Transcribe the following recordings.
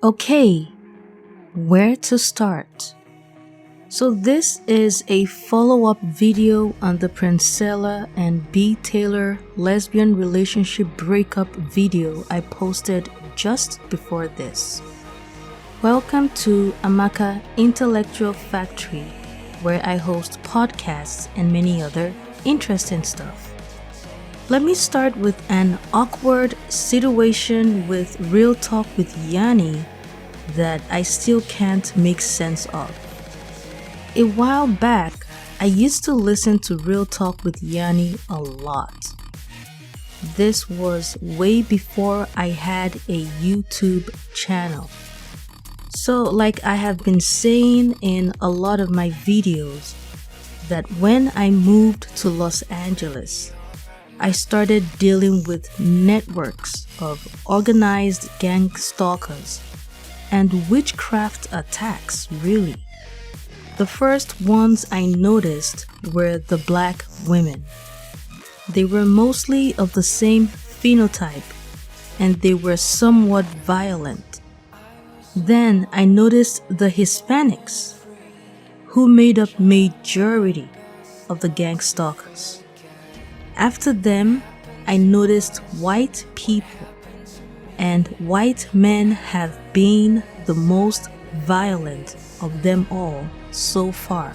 Okay, where to start? So this is a follow-up video on the Princella and BTaylor lesbian relationship breakup video I posted just before this. Welcome to Amaka Intellectual Factory, where I host podcasts and many other interesting stuff. Let me start with an awkward situation with Real Talk with Yanie that I still can't make sense of. A while back, I used to listen to Real Talk with Yanie a lot. This was way before I had a YouTube channel. So like I have been saying in a lot of my videos, that when I moved to Los Angeles, I started dealing with networks of organized gang stalkers and witchcraft attacks, really. The first ones I noticed were the black women. They were mostly of the same phenotype and they were somewhat violent. Then I noticed the Hispanics, who made up majority of the gang stalkers. After them, I noticed white people, and white men have been the most violent of them all so far.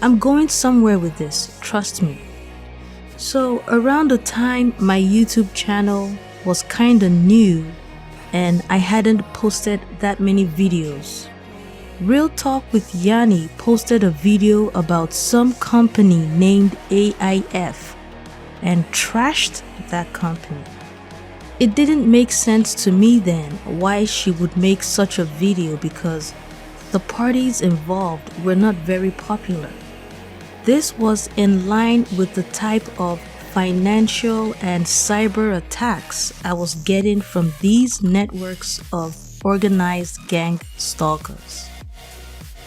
I'm going somewhere with this, trust me. So around the time my YouTube channel was kinda new and I hadn't posted that many videos, Real Talk with Yanie posted a video about some company named AIF and trashed that company. It didn't make sense to me then why she would make such a video because the parties involved were not very popular. This was in line with the type of financial and cyber attacks I was getting from these networks of organized gang stalkers.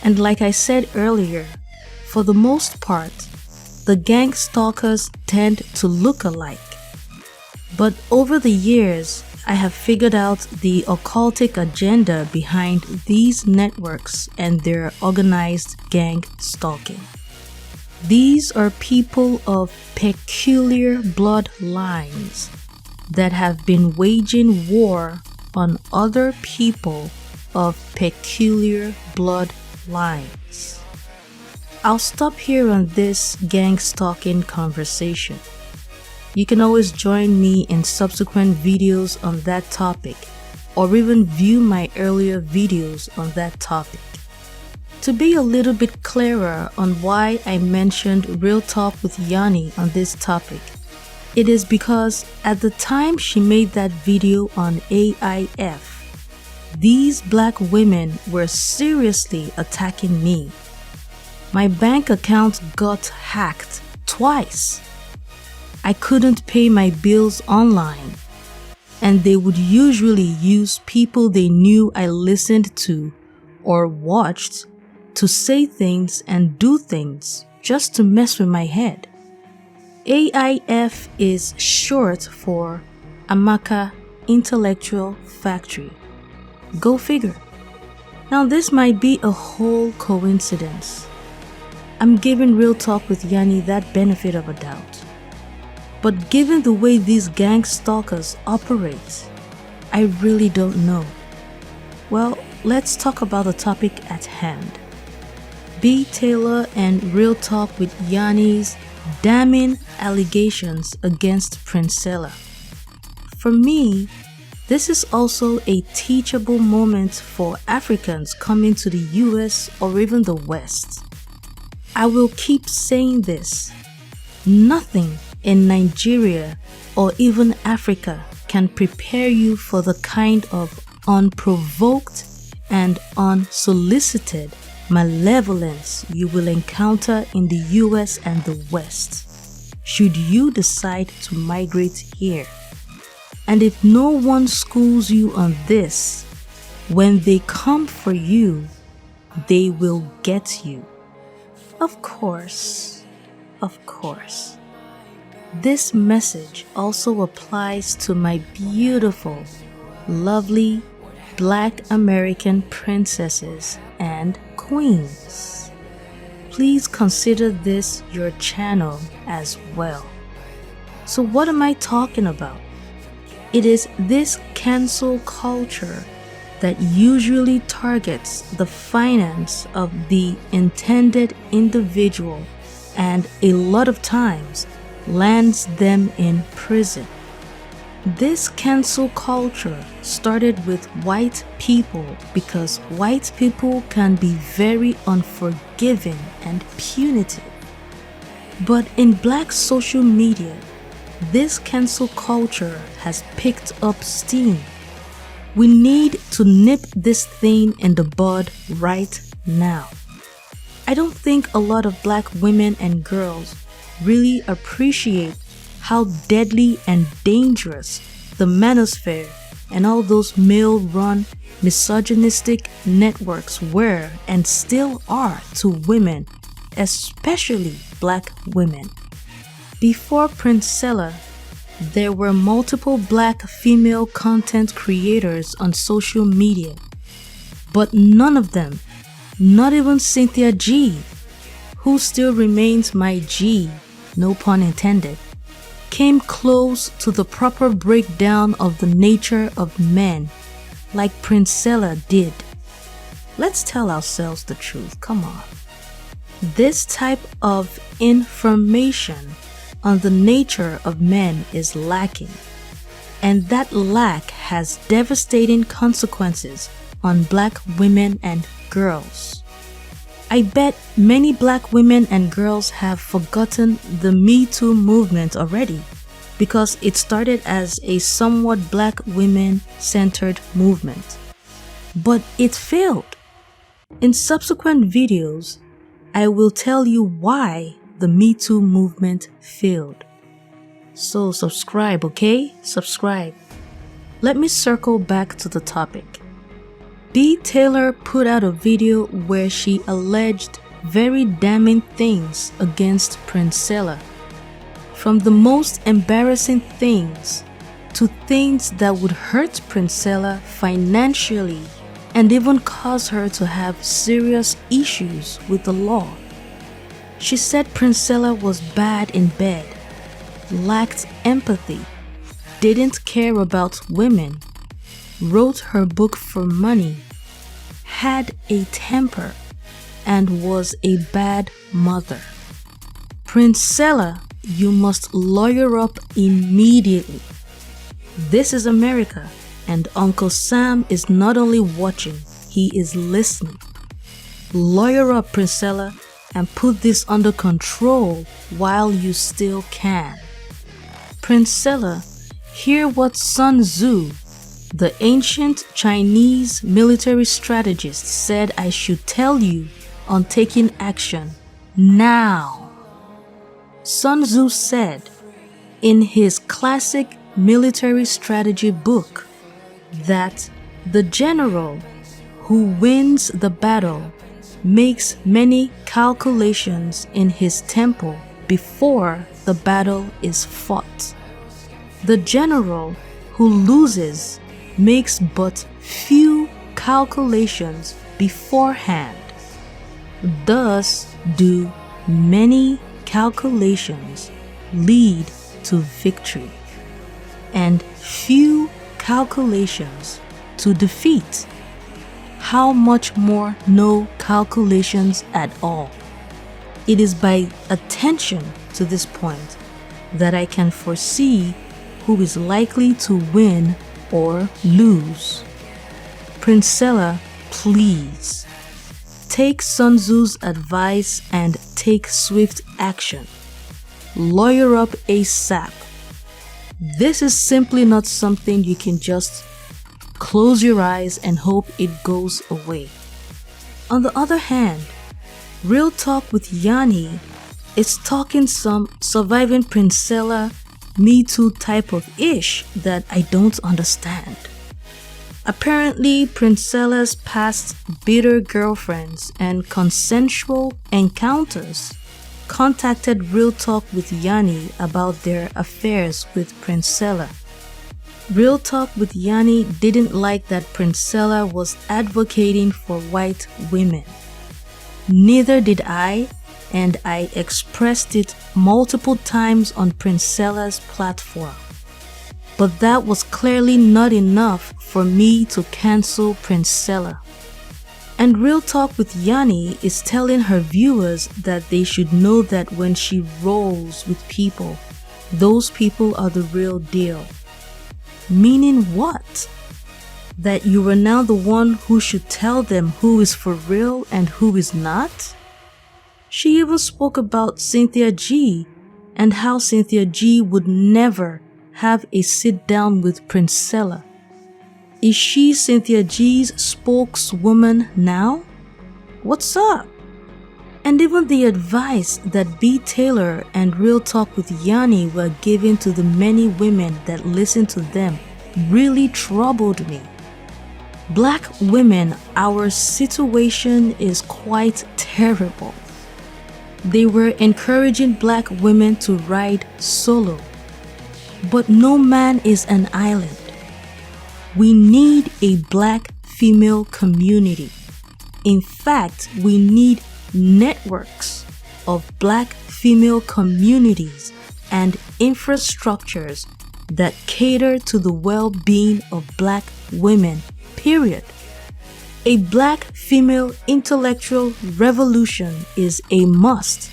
And like I said earlier, for the most part, the gang stalkers tend to look alike. But over the years, I have figured out the occultic agenda behind these networks and their organized gang stalking. These are people of peculiar bloodlines that have been waging war on other people of peculiar bloodlines. I'll stop here on this gang stalking conversation. You can always join me in subsequent videos on that topic, or even view my earlier videos on that topic. To be a little bit clearer on why I mentioned Real Talk with Yanie on this topic, it is because at the time she made that video on AIF, these black women were seriously attacking me. My bank account got hacked twice. I couldn't pay my bills online, and they would usually use people they knew I listened to or watched to say things and do things just to mess with my head. AIF is short for Amaka Intellectual Factory. Go figure. Now this might be a whole coincidence. I'm giving Real Talk with Yanie that benefit of a doubt. But given the way these gang stalkers operate, I really don't know. Well, let's talk about the topic at hand. BTaylor and Real Talk with Yanie's damning allegations against Princella. For me, this is also a teachable moment for Africans coming to the US or even the West. I will keep saying this. Nothing in Nigeria or even Africa can prepare you for the kind of unprovoked and unsolicited malevolence you will encounter in the US and the West should you decide to migrate here. And if no one schools you on this, when they come for you, they will get you. Of course. This message also applies to my beautiful, lovely, Black American princesses and queens. Please consider this your channel as well. So what am I talking about? It is this cancel culture that usually targets the finance of the intended individual and a lot of times lands them in prison. This cancel culture started with white people because white people can be very unforgiving and punitive. But in black social media, this cancel culture has picked up steam. We need to nip this thing in the bud right now. I don't think a lot of black women and girls really appreciate how deadly and dangerous the manosphere and all those male-run misogynistic networks were and still are to women, especially black women. Before Princella, there were multiple black female content creators on social media, but none of them, not even Cynthia G, who still remains my G, no pun intended, came close to the proper breakdown of the nature of men like Princella did. Let's tell ourselves the truth, come on. This type of information on the nature of men is lacking, and that lack has devastating consequences on black women and girls. I bet many black women and girls have forgotten the Me Too movement already because it started as a somewhat black women-centered movement. But it failed. In subsequent videos, I will tell you why the Me Too movement failed. So subscribe, okay? Subscribe. Let me circle back to the topic. BTaylor put out a video where she alleged very damning things against Princella. From the most embarrassing things to things that would hurt Princella financially and even cause her to have serious issues with the law. She said Princella was bad in bed, lacked empathy, didn't care about women, wrote her book for money, had a temper, and was a bad mother. Princella, you must lawyer up immediately. This is America, and Uncle Sam is not only watching, he is listening. Lawyer up, Princella, and put this under control while you still can. Princella, hear what Sun Tzu, the ancient Chinese military strategist, said I should tell you on taking action now. Sun Tzu said in his classic military strategy book that the general who wins the battle makes many calculations in his temple before the battle is fought. The general who loses makes but few calculations beforehand. Thus do many calculations lead to victory, and few calculations to defeat. How much more no calculations at all? It is by attention to this point that I can foresee who is likely to win or lose. Princella, please take Sun Tzu's advice and take swift action. Lawyer up ASAP. This is simply not something you can just close your eyes and hope it goes away. On the other hand, Real Talk with Yanie is talking some surviving Princella Me Too type of ish that I don't understand. Apparently, Princella's past bitter girlfriends and consensual encounters contacted Real Talk with Yanie about their affairs with Princella. Real Talk with Yanie didn't like that Princella was advocating for white women. Neither did I, and I expressed it multiple times on Princella's platform. But that was clearly not enough for me to cancel Princella. And Real Talk with Yanie is telling her viewers that they should know that when she rolls with people, those people are the real deal. Meaning what? That you are now the one who should tell them who is for real and who is not? She even spoke about Cynthia G and how Cynthia G would never have a sit down with Princella. Is she Cynthia G's spokeswoman now? What's up? And even the advice that BTaylor and Real Talk with Yanie were giving to the many women that listened to them really troubled me. Black women, our situation is quite terrible. They were encouraging black women to ride solo. But no man is an island. We need a black female community. In fact, we need networks of black female communities and infrastructures that cater to the well-being of black women, period. A black female intellectual revolution is a must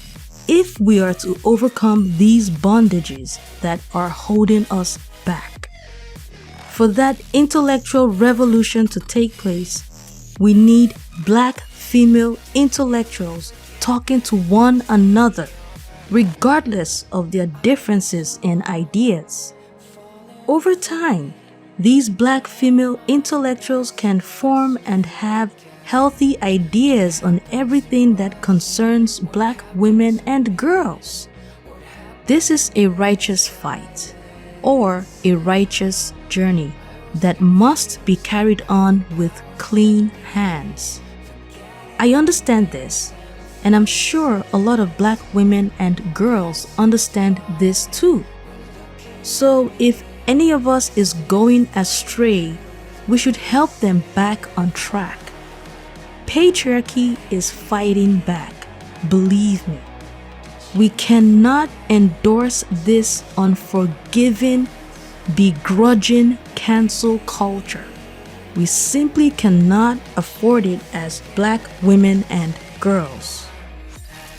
if we are to overcome these bondages that are holding us back. For that intellectual revolution to take place, we need black female intellectuals talking to one another, regardless of their differences in ideas. Over time, these black female intellectuals can form and have healthy ideas on everything that concerns black women and girls. This is a righteous fight, or a righteous journey that must be carried on with clean hands. I understand this, and I'm sure a lot of black women and girls understand this too. So if any of us is going astray, we should help them back on track. Patriarchy is fighting back, believe me. We cannot endorse this unforgiving, begrudging cancel culture. We simply cannot afford it as black women and girls.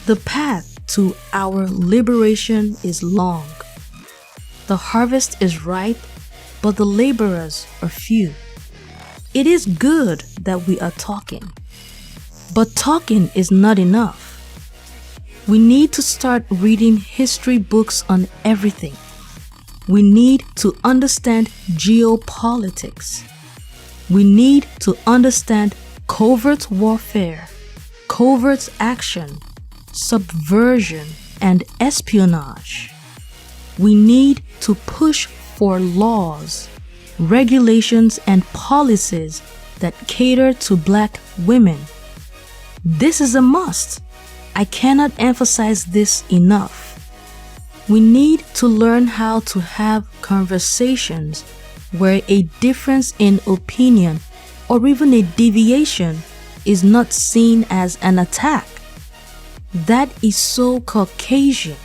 The path to our liberation is long. The harvest is ripe, but the laborers are few. It is good that we are talking, but talking is not enough. We need to start reading history books on everything. We need to understand geopolitics. We need to understand covert warfare, covert action, subversion, and espionage. We need to push for laws, regulations, and policies that cater to black women. This is a must. I cannot emphasize this enough. We need to learn how to have conversations where a difference in opinion or even a deviation is not seen as an attack. That is so Caucasian.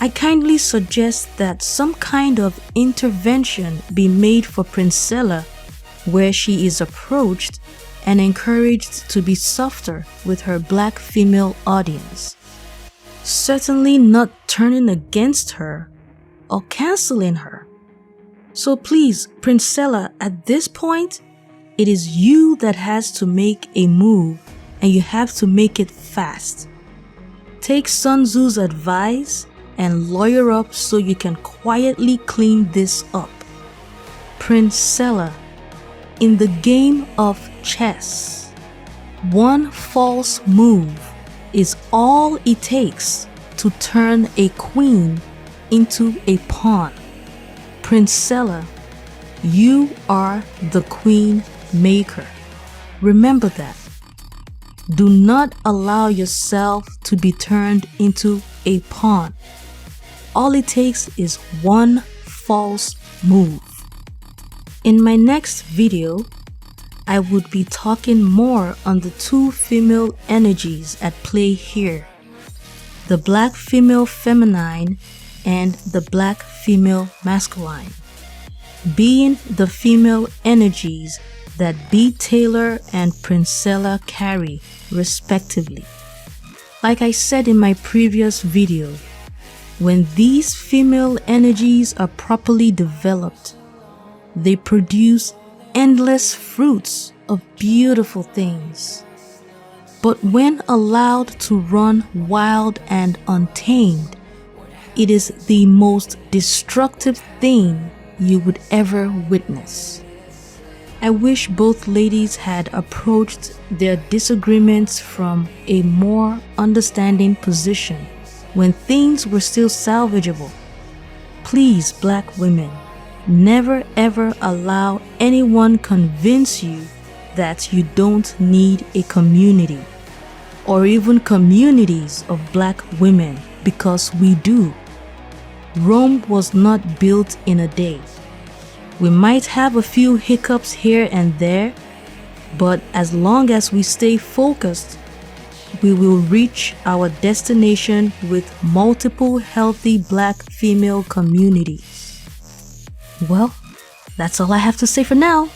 I kindly suggest that some kind of intervention be made for Princella where she is approached and encouraged to be softer with her black female audience. Certainly not turning against her or canceling her. So please, Princella, at this point, it is you that has to make a move, and you have to make it fast. Take Sun Tzu's advice and lawyer up so you can quietly clean this up. Princella, in the game of chess, one false move is all it takes to turn a queen into a pawn. Princella, you are the queen maker. Remember that. Do not allow yourself to be turned into a pawn. All it takes is one false move. In my next video, I would be talking more on the two female energies at play here, the black female feminine and the black female masculine, being the female energies that BTaylor and Princella carry, respectively. Like I said in my previous video, when these female energies are properly developed, they produce endless fruits of beautiful things. But when allowed to run wild and untamed, it is the most destructive thing you would ever witness. I wish both ladies had approached their disagreements from a more understanding position when things were still salvageable. Please, black women, never ever allow anyone convince you that you don't need a community or even communities of black women, because we do. Rome was not built in a day. We might have a few hiccups here and there, but as long as we stay focused, we will reach our destination with multiple healthy black female communities. Well, that's all I have to say for now.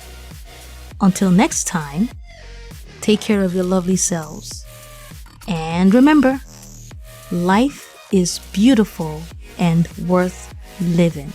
Until next time, take care of your lovely selves. And remember, life is beautiful and worth living.